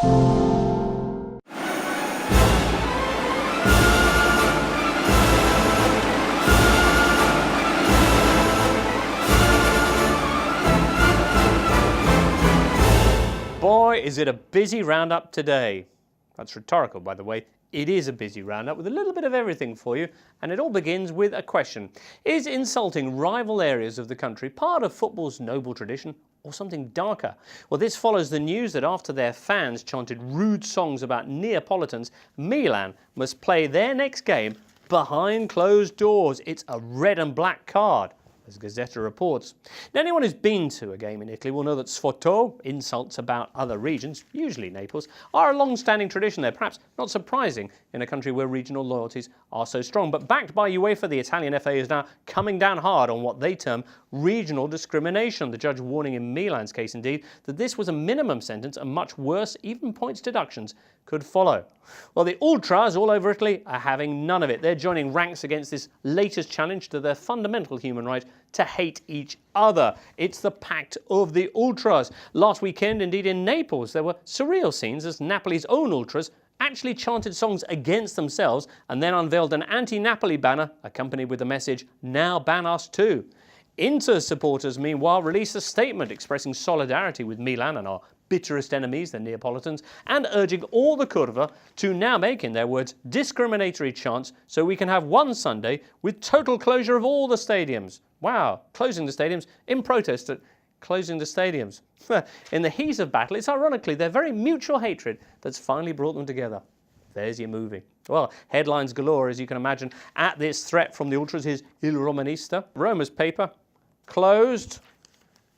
Boy, is it a busy roundup today. That's rhetorical, by the way. It is a busy roundup with a little bit of everything for you, and it all begins with a question. Is insulting rival areas of the country part of football's noble tradition, or something darker? Well, this follows the news that after their fans chanted rude songs about Neapolitans, Milan must play their next game behind closed doors. It's a red and black card, as Gazzetta reports. Now, anyone who's been to a game in Italy will know that sfottò, insults about other regions, usually Naples, are a long-standing tradition there, perhaps not surprising in a country where regional loyalties are so strong. But backed by UEFA, the Italian FA is now coming down hard on what they term regional discrimination. The judge warning in Milan's case, indeed, that this was a minimum sentence and much worse, even points deductions could follow. Well, the ultras all over Italy are having none of it. They're joining ranks against this latest challenge to their fundamental human right to hate each other. It's the pact of the ultras. Last weekend, indeed, in Naples, there were surreal scenes as Napoli's own ultras actually chanted songs against themselves and then unveiled an anti-Napoli banner accompanied with the message, "Now ban us too." Inter supporters, meanwhile, released a statement expressing solidarity with Milan and our bitterest enemies, the Neapolitans, and urging all the curva to now make, in their words, discriminatory chants so we can have one Sunday with total closure of all the stadiums. Wow, closing the stadiums in protest at closing the stadiums. In the heat of battle, it's ironically their very mutual hatred that's finally brought them together. There's your movie. Well, headlines galore, as you can imagine, at this threat from the ultras. Here's Il Romanista. Roma's paper, closed.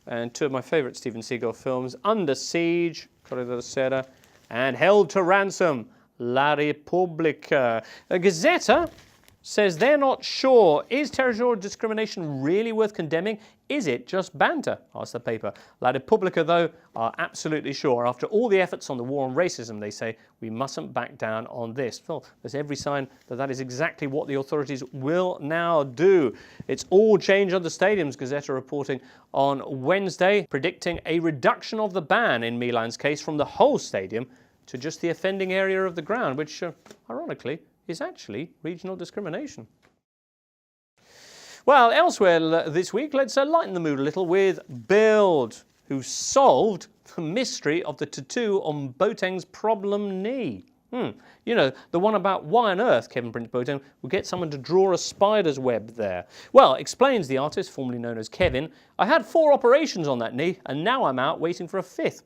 And two of my favourite Steven Seagal films, Under Siege, Corriere della Sera, and Held to Ransom, La Repubblica. Gazzetta says they're not sure. Is territorial discrimination really worth condemning? Is it just banter? Asks the paper. La Repubblica, though, are absolutely sure. After all the efforts on the war on racism, they say, we mustn't back down on this. Well, there's every sign that that is exactly what the authorities will now do. It's all change on the stadiums, Gazzetta reporting on Wednesday, predicting a reduction of the ban in Milan's case from the whole stadium to just the offending area of the ground, which, ironically, is actually regional discrimination. Well, elsewhere this week, let's lighten the mood a little with Bild, who solved the mystery of the tattoo on Boateng's problem knee. You know, the one about why on earth Kevin-Prince Boateng would get someone to draw a spider's web there. Well, explains the artist, formerly known as Kevin, I had 4 operations on that knee, and now I'm out waiting for a 5th.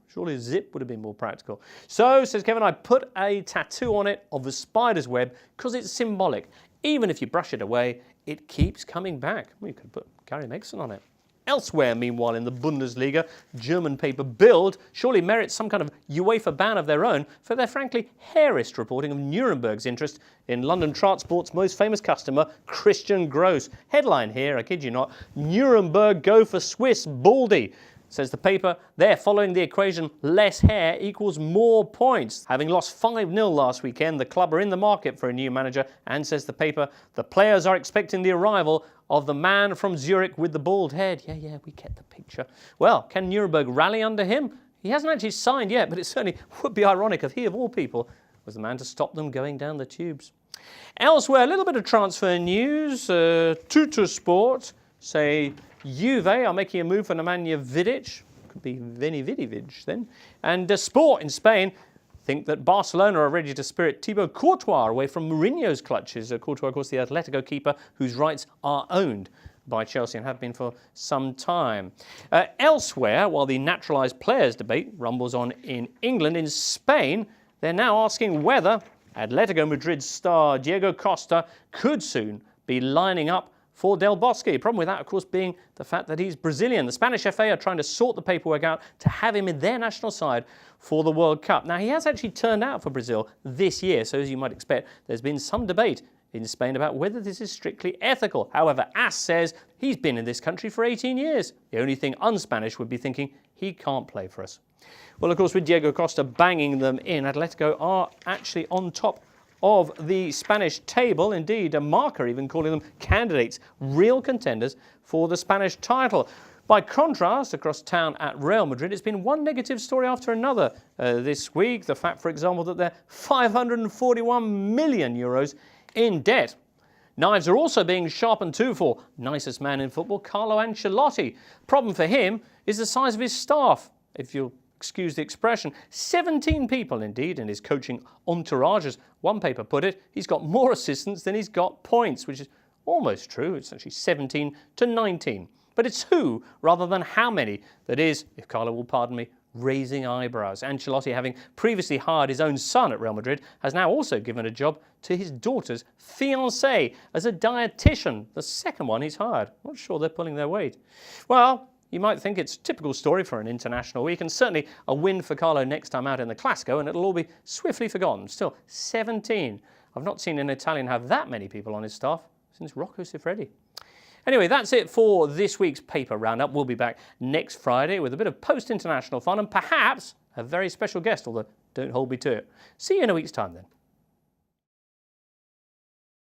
Surely a zip would have been more practical. So, says Kevin, I put a tattoo on it of a spider's web because it's symbolic. Even if you brush it away, it keeps coming back. Well, you could put Gary Megson on it. Elsewhere, meanwhile, in the Bundesliga, German paper Bild surely merits some kind of UEFA ban of their own for their frankly hairist reporting of Nuremberg's interest in London Transport's most famous customer, Christian Gross. Headline here, I kid you not, Nuremberg go for Swiss Baldy. Says the paper, they're following the equation less hair equals more points. Having lost 5-0 last weekend, the club are in the market for a new manager, and says the paper, the players are expecting the arrival of the man from Zurich with the bald head. Yeah, we get the picture. Well, can Nuremberg rally under him? He hasn't actually signed yet, but it certainly would be ironic if he, of all people, was the man to stop them going down the tubes. Elsewhere, a little bit of transfer news. Tuttosport say Juve are making a move for Nemanja Vidic. Could be Veni Vidic then. And Sport in Spain think that Barcelona are ready to spirit Thibaut Courtois away from Mourinho's clutches. Courtois, of course, the Atletico keeper whose rights are owned by Chelsea and have been for some time. Elsewhere, while the naturalised players debate rumbles on in England, in Spain, they're now asking whether Atletico Madrid star Diego Costa could soon be lining up for Del Bosque. The problem with that, of course, being the fact that he's Brazilian. The Spanish FA are trying to sort the paperwork out to have him in their national side for the World Cup. Now, he has actually turned out for Brazil this year, so as you might expect, there's been some debate in Spain about whether this is strictly ethical. However, AS says he's been in this country for 18 years. The only thing un-Spanish would be thinking he can't play for us. Well, of course, with Diego Costa banging them in, Atletico are actually on top of the Spanish table. Indeed, a marker even calling them candidates, real contenders for the Spanish title. By contrast, across town at Real Madrid, it's been one negative story after another this week. The fact, for example, that they're 541 million euros in debt. Knives are also being sharpened too for nicest man in football, Carlo Ancelotti. Problem for him is the size of his staff, if you'll excuse the expression. 17 people, indeed, in his coaching entourage. As one paper put it, he's got more assistants than he's got points, which is almost true. It's actually 17 to 19. But it's who, rather than how many, that is, if Carlo will pardon me, raising eyebrows. Ancelotti, having previously hired his own son at Real Madrid, has now also given a job to his daughter's fiancé as a dietitian, the second one he's hired. Not sure they're pulling their weight. Well, you might think it's a typical story for an international week, and certainly a win for Carlo next time out in the Classico, and it'll all be swiftly forgotten. Still, 17. I've not seen an Italian have that many people on his staff since Rocco Siffredi. Anyway, that's it for this week's paper roundup. We'll be back next Friday with a bit of post-international fun and perhaps a very special guest, although don't hold me to it. See you in a week's time then.